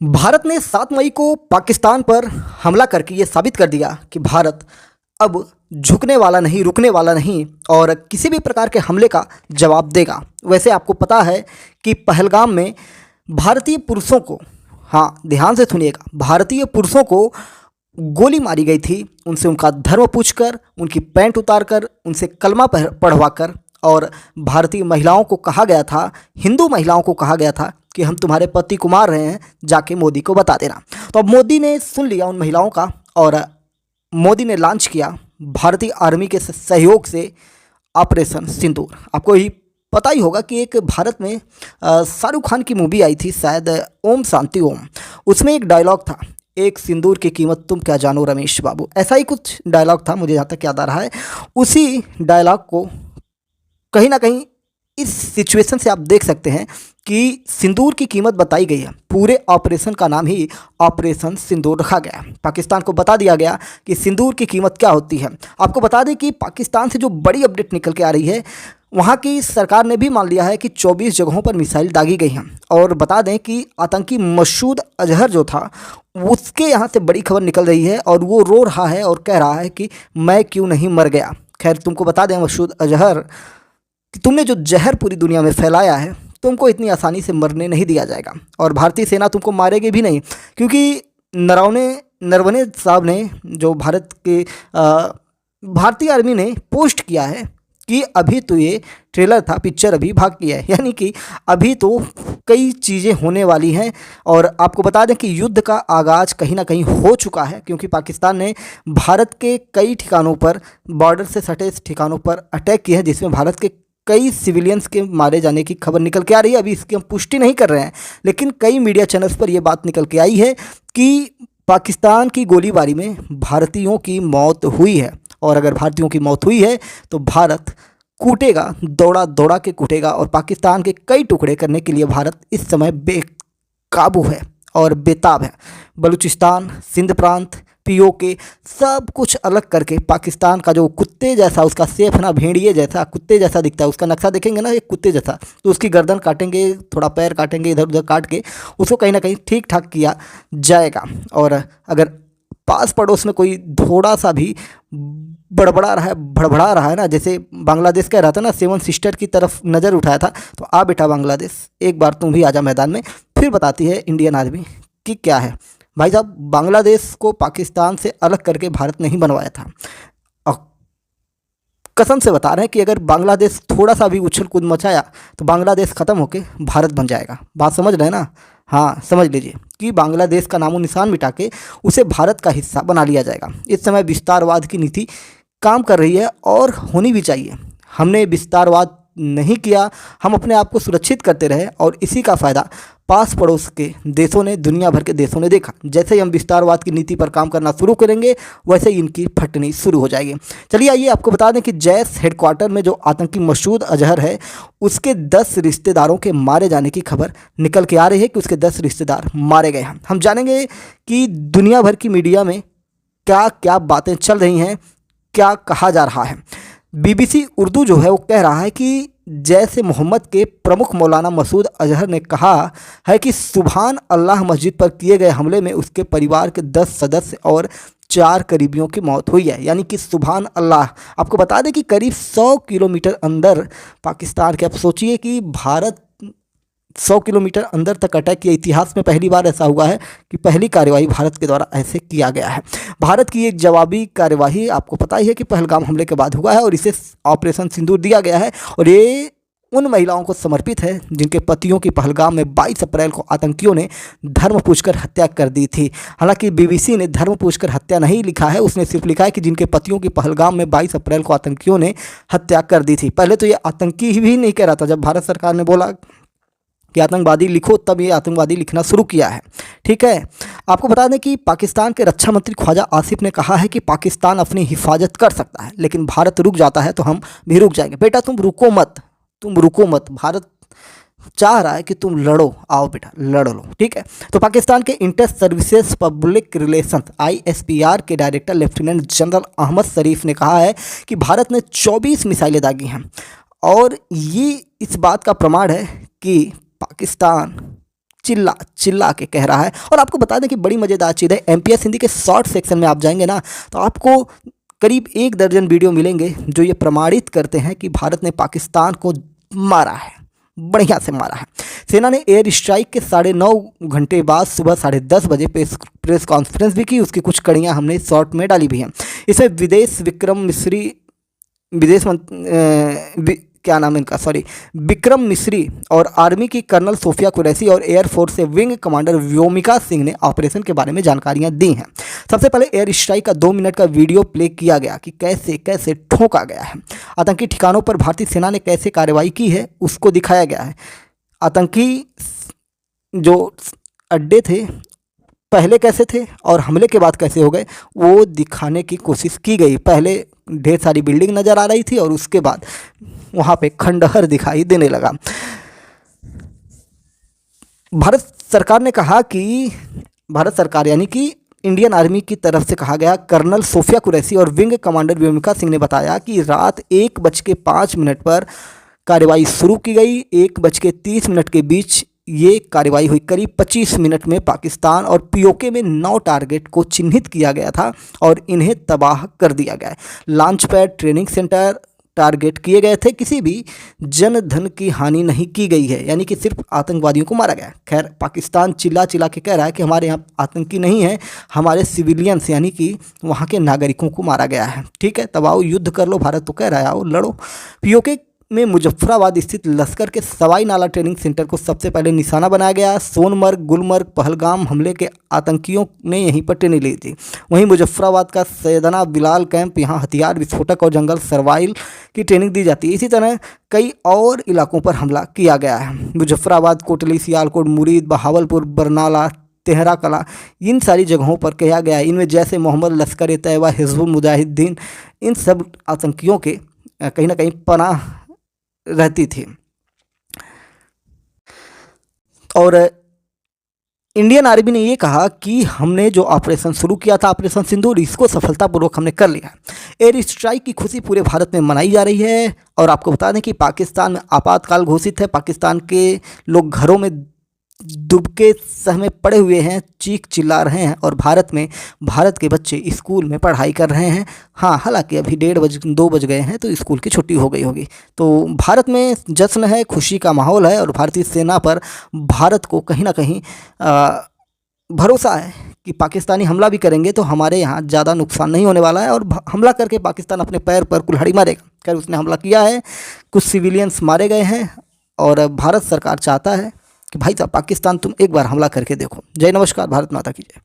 भारत ने 7 मई को पाकिस्तान पर हमला करके ये साबित कर दिया कि भारत अब झुकने वाला नहीं, रुकने वाला नहीं और किसी भी प्रकार के हमले का जवाब देगा। वैसे आपको पता है कि पहलगाम में भारतीय पुरुषों को, हाँ ध्यान से सुनिएगा, भारतीय पुरुषों को गोली मारी गई थी। उनसे उनका धर्म पूछकर, उनकी पैंट उतारकर, उनसे कलमा पढ़वाकर और भारतीय महिलाओं को कहा गया था, हिंदू महिलाओं को कहा गया था कि हम तुम्हारे पति को मार रहे हैं, जाके मोदी को बता देना। तो अब मोदी ने सुन लिया उन महिलाओं का और मोदी ने लॉन्च किया भारतीय आर्मी के सहयोग से ऑपरेशन सिंदूर। आपको ही पता ही होगा कि एक भारत में शाहरुख खान की मूवी आई थी शायद, ओम शांति ओम। उसमें एक डायलॉग था, एक सिंदूर की कीमत तुम क्या जानो रमेश बाबू, ऐसा ही कुछ डायलॉग था, मुझे जहाँ तक याद आ रहा है। उसी डायलॉग को कहीं ना कहीं इस सिचुएशन से आप देख सकते हैं कि सिंदूर की कीमत बताई गई है। पूरे ऑपरेशन का नाम ही ऑपरेशन सिंदूर रखा गया है। पाकिस्तान को बता दिया गया कि सिंदूर की कीमत क्या होती है। आपको बता दें कि पाकिस्तान से जो बड़ी अपडेट निकल के आ रही है, वहाँ की सरकार ने भी मान लिया है कि 24 जगहों पर मिसाइल दागी गई हैं। और बता दें कि आतंकी मसूद अजहर जो था, उसके यहाँ से बड़ी खबर निकल रही है और वो रो रहा है और कह रहा है कि मैं क्यों नहीं मर गया। खैर, तुमको बता दें मसूद अजहर कि तुमने जो जहर पूरी दुनिया में फैलाया है, तुमको इतनी आसानी से मरने नहीं दिया जाएगा और भारतीय सेना तुमको मारेगी भी नहीं। क्योंकि नरवणे साहब ने, जो भारत के भारतीय आर्मी ने पोस्ट किया है कि अभी तो ये ट्रेलर था, पिक्चर अभी भाग गया है, यानी कि अभी तो कई चीज़ें होने वाली हैं। और आपको बता दें कि युद्ध का आगाज़ कहीं ना कहीं हो चुका है, क्योंकि पाकिस्तान ने भारत के कई ठिकानों पर, बॉर्डर से सटे ठिकानों पर अटैक किए हैं, जिसमें भारत के कई सिविलियंस के मारे जाने की खबर निकल के आ रही है। अभी इसकी हम पुष्टि नहीं कर रहे हैं, लेकिन कई मीडिया चैनल्स पर यह बात निकल के आई है कि पाकिस्तान की गोलीबारी में भारतीयों की मौत हुई है। और अगर भारतीयों की मौत हुई है तो भारत कूटेगा, दौड़ा दौड़ा के कूटेगा और पाकिस्तान के कई टुकड़े करने के लिए भारत इस समय बेकाबू है और बेताब है। बलूचिस्तान, सिंध प्रांत, पीओके, सब कुछ अलग करके पाकिस्तान का जो कुत्ते जैसा, उसका सेफ ना, भेड़िए जैसा, कुत्ते जैसा दिखता है, उसका नक्शा देखेंगे ना एक कुत्ते जैसा, तो उसकी गर्दन काटेंगे, थोड़ा पैर काटेंगे, इधर उधर काट के उसको कहीं ना कहीं ठीक ठाक किया जाएगा। और अगर पास पड़ोस में कोई थोड़ा सा भी भड़बड़ा रहा है ना, जैसे बांग्लादेश कह रहा था ना, 7 सिस्टर की तरफ नज़र उठाया था, तो आ बेटा बांग्लादेश, एक बार तुम भी आजा मैदान में। फिर बताती है इंडियन आर्मी कि क्या है। भाई साहब, बांग्लादेश को पाकिस्तान से अलग करके भारत ने ही बनवाया था और कसम से बता रहे हैं कि अगर बांग्लादेश थोड़ा सा भी उछल कूद मचाया तो बांग्लादेश ख़त्म होके भारत बन जाएगा। बात समझ रहे हैं ना? हाँ, समझ लीजिए कि बांग्लादेश का नामो निशान मिटा के उसे भारत का हिस्सा बना लिया जाएगा। इस समय विस्तारवाद की नीति काम कर रही है और होनी भी चाहिए। हमने विस्तारवाद नहीं किया, हम अपने आप को सुरक्षित करते रहे और इसी का फ़ायदा पास पड़ोस के देशों ने, दुनिया भर के देशों ने देखा। जैसे ही हम विस्तारवाद की नीति पर काम करना शुरू करेंगे, वैसे ही इनकी फटनी शुरू हो जाएगी। चलिए आइए आपको बता दें कि जैश हेडक्वार्टर में जो आतंकी मसूद अजहर है, उसके 10 रिश्तेदारों के मारे जाने की खबर निकल के आ रही है कि उसके 10 रिश्तेदार मारे गए हैं। हम जानेंगे कि दुनिया भर की मीडिया में क्या क्या बातें चल रही हैं, क्या कहा जा रहा है। बीबीसी उर्दू जो है वो कह रहा है कि जैसे मोहम्मद के प्रमुख मौलाना मसूद अजहर ने कहा है कि सुभान अल्लाह मस्जिद पर किए गए हमले में उसके परिवार के 10 सदस्य और 4 करीबियों की मौत हुई है। यानी कि सुभान अल्लाह। आपको बता दें कि करीब 100 किलोमीटर अंदर पाकिस्तान के, आप सोचिए कि भारत 100 किलोमीटर अंदर तक अटैक किया। इतिहास में पहली बार ऐसा हुआ है कि पहली कार्यवाही भारत के द्वारा ऐसे किया गया है। भारत की एक जवाबी कार्यवाही आपको पता ही है कि पहलगाम हमले के बाद हुआ है और इसे ऑपरेशन सिंदूर दिया गया है। और ये उन महिलाओं को समर्पित है जिनके पतियों की पहलगाम में 22 अप्रैल को आतंकियों ने धर्म पूछकर हत्या कर दी थी। हालांकि बीबीसी ने धर्म पूछकर हत्या नहीं लिखा है, उसने सिर्फ लिखा है कि जिनके पतियों की पहलगाम में 22 अप्रैल को आतंकियों ने हत्या कर दी थी। पहले तो ये आतंकी ही भी नहीं कह रहा था, जब भारत सरकार ने बोला कि आतंकवादी लिखो, तब ये आतंकवादी लिखना शुरू किया है। ठीक है, आपको बता दें कि पाकिस्तान के रक्षा मंत्री ख्वाजा आसिफ ने कहा है कि पाकिस्तान अपनी हिफाजत कर सकता है, लेकिन भारत रुक जाता है तो हम भी रुक जाएंगे। बेटा तुम रुको मत, भारत चाह रहा है कि तुम लड़ो, आओ बेटा लड़ लो। ठीक है, तो पाकिस्तान के inter services public relation ISPR के डायरेक्टर लेफ्टिनेंट जनरल अहमद शरीफ ने कहा है कि भारत ने 24 मिसाइलें दागी हैं और ये इस बात का प्रमाण है कि पाकिस्तान चिल्ला चिल्ला के कह रहा है। और आपको बता दें कि बड़ी मज़ेदार चीज़ है, MPS हिंदी के शॉर्ट सेक्शन में आप जाएंगे ना तो आपको करीब 1 दर्जन वीडियो मिलेंगे जो ये प्रमाणित करते हैं कि भारत ने पाकिस्तान को मारा है, बढ़िया से मारा है। सेना ने एयर स्ट्राइक के 9.5 घंटे बाद सुबह 10:30 बजे प्रेस कॉन्फ्रेंस भी की, उसकी कुछ कड़ियाँ हमने शॉर्ट में डाली भी हैं। इसमें विक्रम मिस्री और आर्मी की कर्नल सोफिया कुरैशी और एयरफोर्स से विंग कमांडर व्योमिका सिंह ने ऑपरेशन के बारे में जानकारियां दी हैं। सबसे पहले एयर स्ट्राइक का 2 मिनट का वीडियो प्ले किया गया कि कैसे कैसे ठोका गया है, आतंकी ठिकानों पर भारतीय सेना ने कैसे कार्रवाई की है उसको दिखाया गया है। आतंकी जो अड्डे थे पहले कैसे थे और हमले के बाद कैसे हो गए वो दिखाने की कोशिश की गई। पहले ढेर सारी बिल्डिंग नज़र आ रही थी और उसके बाद वहाँ पे खंडहर दिखाई देने लगा। भारत सरकार ने कहा कि भारत सरकार यानी कि इंडियन आर्मी की तरफ से कहा गया, कर्नल सोफिया कुरैशी और विंग कमांडर व्योमिका सिंह ने बताया कि रात 1:05 पर कार्रवाई शुरू की गई। 1:30 के बीच ये कार्रवाई हुई। करीब 25 मिनट में पाकिस्तान और POK में 9 टारगेट को चिन्हित किया गया था और इन्हें तबाह कर दिया गया। Launch pad, training centre target किए गए थे। किसी भी जन धन की हानि नहीं की गई है, यानी कि सिर्फ आतंकवादियों को मारा गया। खैर, पाकिस्तान चिल्ला चिल्ला के कह रहा है कि हमारे यहाँ आतंकी नहीं है, हमारे सिविलियंस यानी कि वहाँ के नागरिकों को मारा गया है। ठीक है, तब आओ युद्ध कर लो, भारत तो कह रहा है आओ लड़ो। POK में मुजफ्फराबाद स्थित लश्कर के सवाई नाला ट्रेनिंग सेंटर को सबसे पहले निशाना बनाया गया। सोनमर्ग, गुलमर्ग, पहलगाम हमले के आतंकियों ने यहीं पर ट्रेनिंग ली थी। वहीं मुजफ्फराबाद का सैयदना बिलाल कैंप, यहाँ हथियार विस्फोटक और जंगल सर्वाइल की ट्रेनिंग दी जाती है। इसी तरह कई और इलाकों पर हमला किया गया है। मुजफ्फराबाद, कोटली, सियालकोट, मुरीद, बहावलपुर, बरनाला, तेहरा कला, इन सारी जगहों पर किया गया है। इनमें जैसे मोहम्मद, लश्कर तैयबा, हिजबुल मुजाहिदीन, इन सब आतंकियों के कहीं ना कहीं पनाह रहती थी। और इंडियन आर्मी ने ये कहा कि हमने जो ऑपरेशन शुरू किया था, ऑपरेशन सिंदूर, इसको सफलतापूर्वक हमने कर लिया। एयर स्ट्राइक की खुशी पूरे भारत में मनाई जा रही है। और आपको बता दें कि पाकिस्तान में आपातकाल घोषित है। पाकिस्तान के लोग घरों में दुबके सह में पड़े हुए हैं, चीख चिल्ला रहे हैं। और भारत में भारत के बच्चे स्कूल में पढ़ाई कर रहे हैं। हाँ, हालांकि अभी 2 बज गए हैं तो स्कूल की छुट्टी हो गई होगी। तो भारत में जश्न है, खुशी का माहौल है। और भारतीय सेना पर भारत को कहीं ना कहीं भरोसा है कि पाकिस्तानी हमला भी करेंगे तो हमारे यहाँ ज़्यादा नुकसान नहीं होने वाला है। और हमला करके पाकिस्तान अपने पैर पर कुल्हाड़ी मारेगा। खैर, उसने हमला किया है, कुछ सिविलियंस मारे गए हैं। और भारत सरकार चाहता है कि भाई साहब पाकिस्तान तुम एक बार हमला करके देखो। जय नमस्कार, भारत माता की जय।